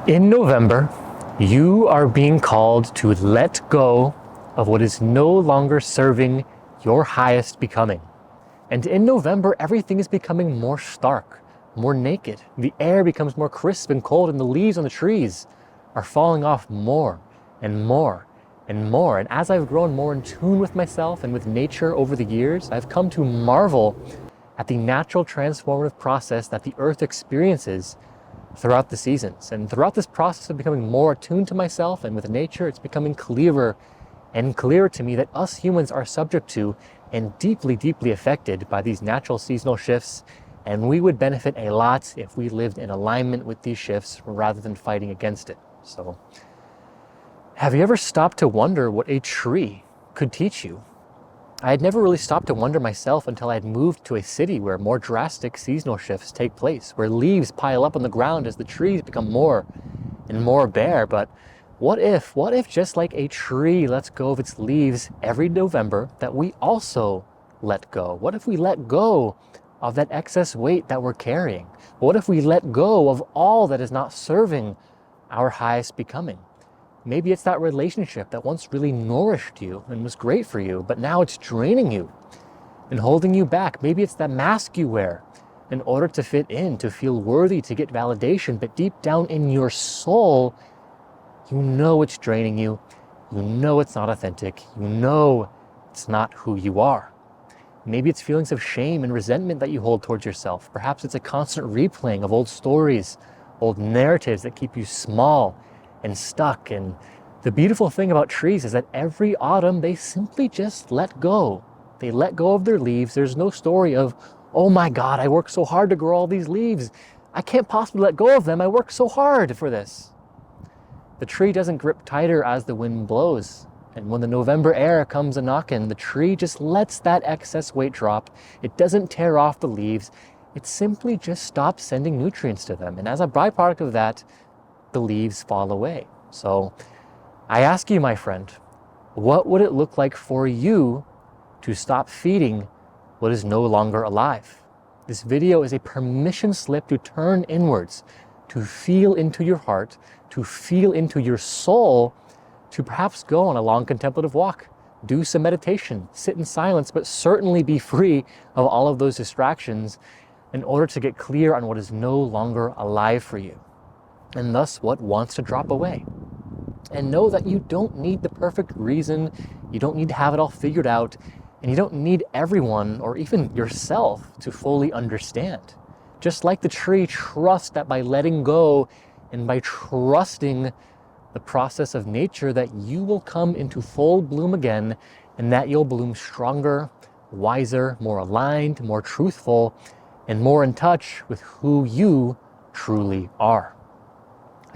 In November, you are being called to let go of what is no longer serving your highest becoming. And in November, everything is becoming more stark, more naked. The air becomes more crisp and cold, and the leaves on the trees are falling off more and more and more. And as I've grown more in tune with myself and with nature over the years, I've come to marvel at the natural transformative process that the earth experiences throughout the seasons. And throughout this process of becoming more attuned to myself and with nature, it's becoming clearer and clearer to me that us humans are subject to and deeply, deeply affected by these natural seasonal shifts. And we would benefit a lot if we lived in alignment with these shifts rather than fighting against it. So, have you ever stopped to wonder what a tree could teach you? I had never really stopped to wonder myself until I had moved to a city where more drastic seasonal shifts take place, where leaves pile up on the ground as the trees become more and more bare. But what if just like a tree lets go of its leaves every November, that we also let go? What if we let go of that excess weight that we're carrying? What if we let go of all that is not serving our highest becoming? Maybe it's that relationship that once really nourished you and was great for you, but now it's draining you and holding you back. Maybe it's that mask you wear in order to fit in, to feel worthy, to get validation, but deep down in your soul, you know it's draining you. You know it's not authentic. You know it's not who you are. Maybe it's feelings of shame and resentment that you hold towards yourself. Perhaps it's a constant replaying of old stories, old narratives that keep you small and stuck. And the beautiful thing about trees is that every autumn they simply just let go. They let go of their leaves. There's no story of, oh my God, I worked so hard to grow all these leaves. I can't possibly let go of them. I worked so hard for this. The tree doesn't grip tighter as the wind blows. And when the November air comes a-knockin', the tree just lets that excess weight drop. It doesn't tear off the leaves. It simply just stops sending nutrients to them. And as a byproduct of that, the leaves fall away. So I ask you, my friend, what would it look like for you to stop feeding what is no longer alive? This video is a permission slip to turn inwards, to feel into your heart, to feel into your soul, to perhaps go on a long contemplative walk, do some meditation, sit in silence, but certainly be free of all of those distractions in order to get clear on what is no longer alive for you, and thus what wants to drop away. And know that you don't need the perfect reason, you don't need to have it all figured out, and you don't need everyone or even yourself to fully understand. Just like the tree, trust that by letting go and by trusting the process of nature, that you will come into full bloom again, and that you'll bloom stronger, wiser, more aligned, more truthful, and more in touch with who you truly are.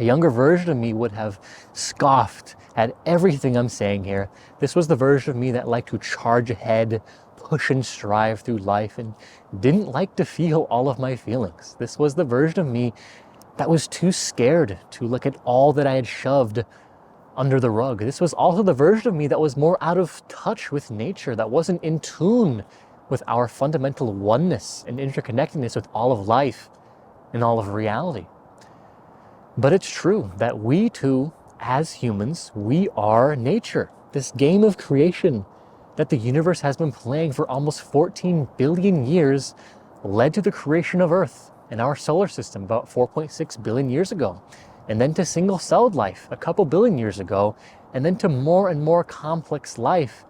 A younger version of me would have scoffed at everything I'm saying here. This was the version of me that liked to charge ahead, push and strive through life, and didn't like to feel all of my feelings. This was the version of me that was too scared to look at all that I had shoved under the rug. This was also the version of me that was more out of touch with nature, that wasn't in tune with our fundamental oneness and interconnectedness with all of life and all of reality. But it's true that we too, as humans, we are nature. This game of creation that the universe has been playing for almost 14 billion years led to the creation of Earth and our solar system about 4.6 billion years ago, and then to single-celled life a couple billion years ago, and then to more and more complex life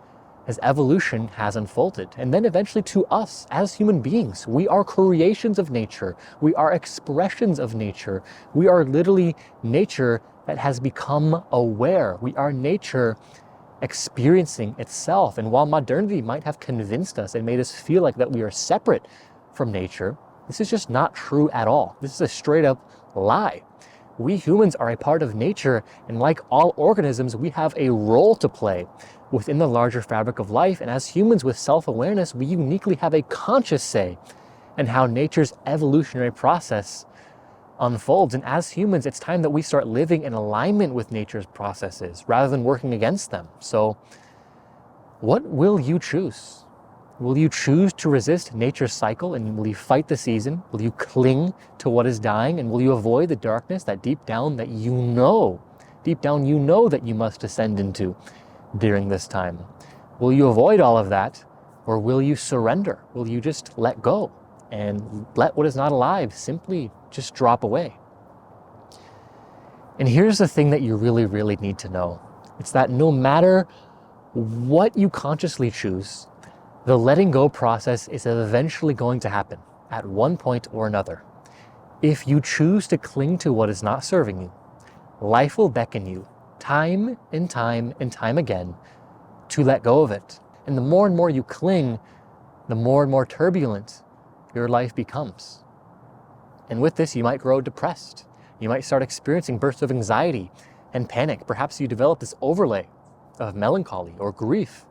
as evolution has unfolded, and then eventually to us as human beings. We are creations of nature. We are expressions of nature. We are literally nature that has become aware. We are nature experiencing itself. And while modernity might have convinced us and made us feel like that we are separate from nature, this is just not true at all. This is a straight up lie. We humans are a part of nature, and like all organisms, we have a role to play within the larger fabric of life. And as humans with self-awareness, we uniquely have a conscious say in how nature's evolutionary process unfolds. And as humans, it's time that we start living in alignment with nature's processes rather than working against them. So what will you choose? Will you choose to resist nature's cycle, and will you fight the season? Will you cling to what is dying, and will you avoid the darkness that deep down that you know that you must ascend into during this time? Will you avoid all of that, or will you surrender? Will you just let go and let what is not alive simply just drop away? And here's the thing that you really, really need to know. It's that no matter what you consciously choose, the letting go process is eventually going to happen at one point or another. If you choose to cling to what is not serving you, life will beckon you time and time and time again to let go of it. And the more and more you cling, the more and more turbulent your life becomes. And with this, you might grow depressed. You might start experiencing bursts of anxiety and panic. Perhaps you develop this overlay of melancholy or grief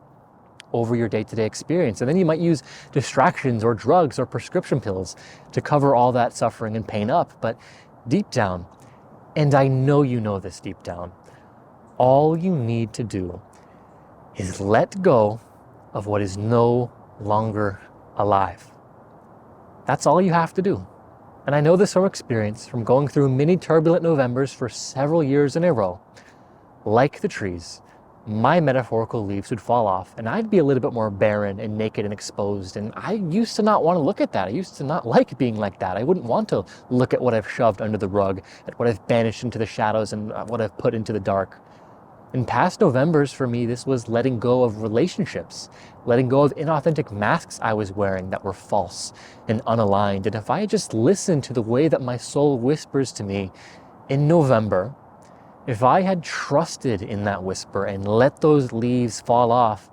over your day-to-day experience. And then you might use distractions or drugs or prescription pills to cover all that suffering and pain up. But deep down, and I know you know this deep down, all you need to do is let go of what is no longer alive. That's all you have to do. And I know this from experience, from going through many turbulent Novembers for several years in a row. Like the trees, my metaphorical leaves would fall off and I'd be a little bit more barren and naked and exposed. And I used to not want to look at that. I used to not like being like that. I wouldn't want to look at what I've shoved under the rug, at what I've banished into the shadows and what I've put into the dark. In past Novembers for me, this was letting go of relationships, letting go of inauthentic masks I was wearing that were false and unaligned. And if I had just listened to the way that my soul whispers to me in November, if I had trusted in that whisper and let those leaves fall off,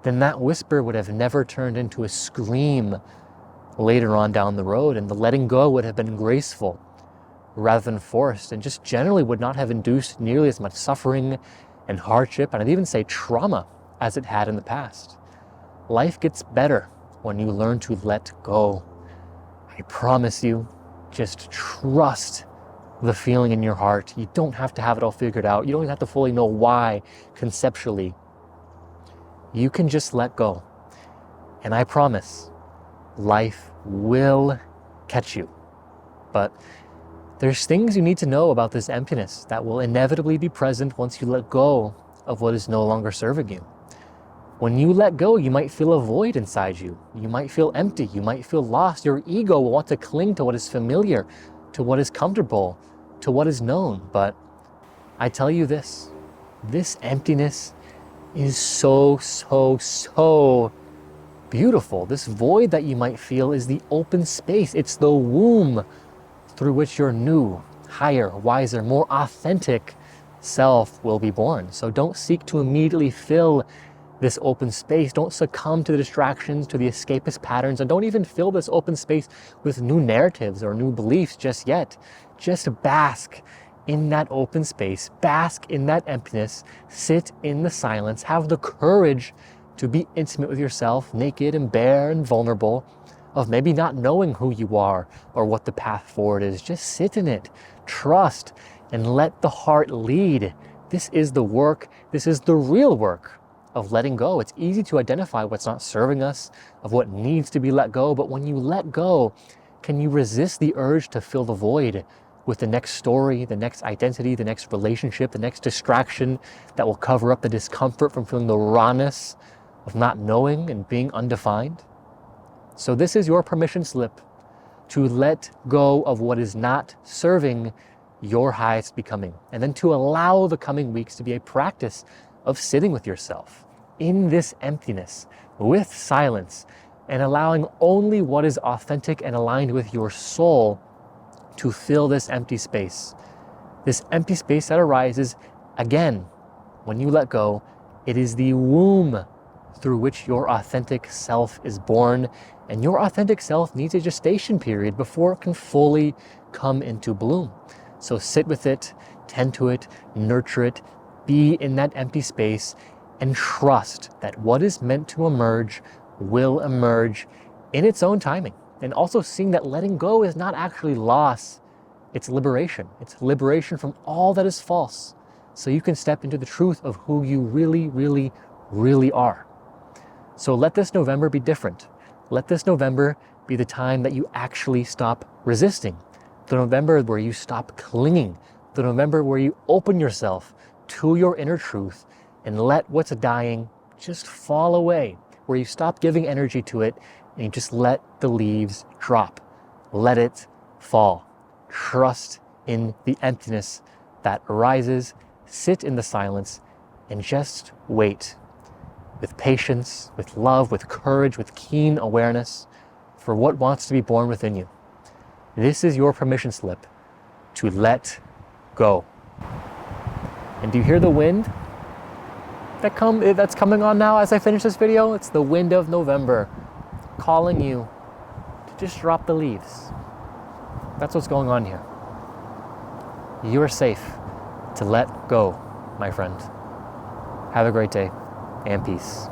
then that whisper would have never turned into a scream later on down the road, and the letting go would have been graceful rather than forced, and just generally would not have induced nearly as much suffering and hardship, and I'd even say trauma, as it had in the past. Life gets better when you learn to let go. I promise you, just trust the feeling in your heart. You don't have to have it all figured out. You don't even have to fully know why conceptually. You can just let go. And I promise, life will catch you. But there's things you need to know about this emptiness that will inevitably be present once you let go of what is no longer serving you. When you let go, you might feel a void inside you. You might feel empty. You might feel lost. Your ego will want to cling to what is familiar, to what is comfortable, to what is known. But I tell you this emptiness is so beautiful. This void that you might feel is the open space. It's the womb through which your new, higher, wiser, more authentic self will be born. So don't seek to immediately fill this open space. Don't succumb to the distractions, to the escapist patterns, and don't even fill this open space with new narratives or new beliefs just yet. Just bask in that open space, bask in that emptiness, sit in the silence, have the courage to be intimate with yourself, naked and bare and vulnerable, of maybe not knowing who you are or what the path forward is. Just sit in it, trust, and let the heart lead. This is the work, this is the real work of letting go. It's easy to identify what's not serving us, of what needs to be let go, but when you let go, can you resist the urge to fill the void with the next story, the next identity, the next relationship, the next distraction that will cover up the discomfort from feeling the rawness of not knowing and being undefined? So this is your permission slip to let go of what is not serving your highest becoming, and then to allow the coming weeks to be a practice of sitting with yourself in this emptiness, with silence, and allowing only what is authentic and aligned with your soul to fill this empty space. This empty space that arises, again, when you let go, it is the womb through which your authentic self is born, and your authentic self needs a gestation period before it can fully come into bloom. So sit with it, tend to it, nurture it, be in that empty space, and trust that what is meant to emerge will emerge in its own timing. And also seeing that letting go is not actually loss, it's liberation. It's liberation from all that is false, so you can step into the truth of who you really are. So let this November be different. Let this November be the time that you actually stop resisting. The November where you stop clinging. The November where you open yourself to your inner truth and let what's dying just fall away. Where you stop giving energy to it and you just let the leaves drop. Let it fall. Trust in the emptiness that arises. Sit in the silence and just wait. With patience, with love, with courage, with keen awareness for what wants to be born within you. This is your permission slip to let go. And do you hear the wind that's coming on now as I finish this video? It's the wind of November calling you to just drop the leaves. That's what's going on here. You are safe to let go, my friend. Have a great day and peace.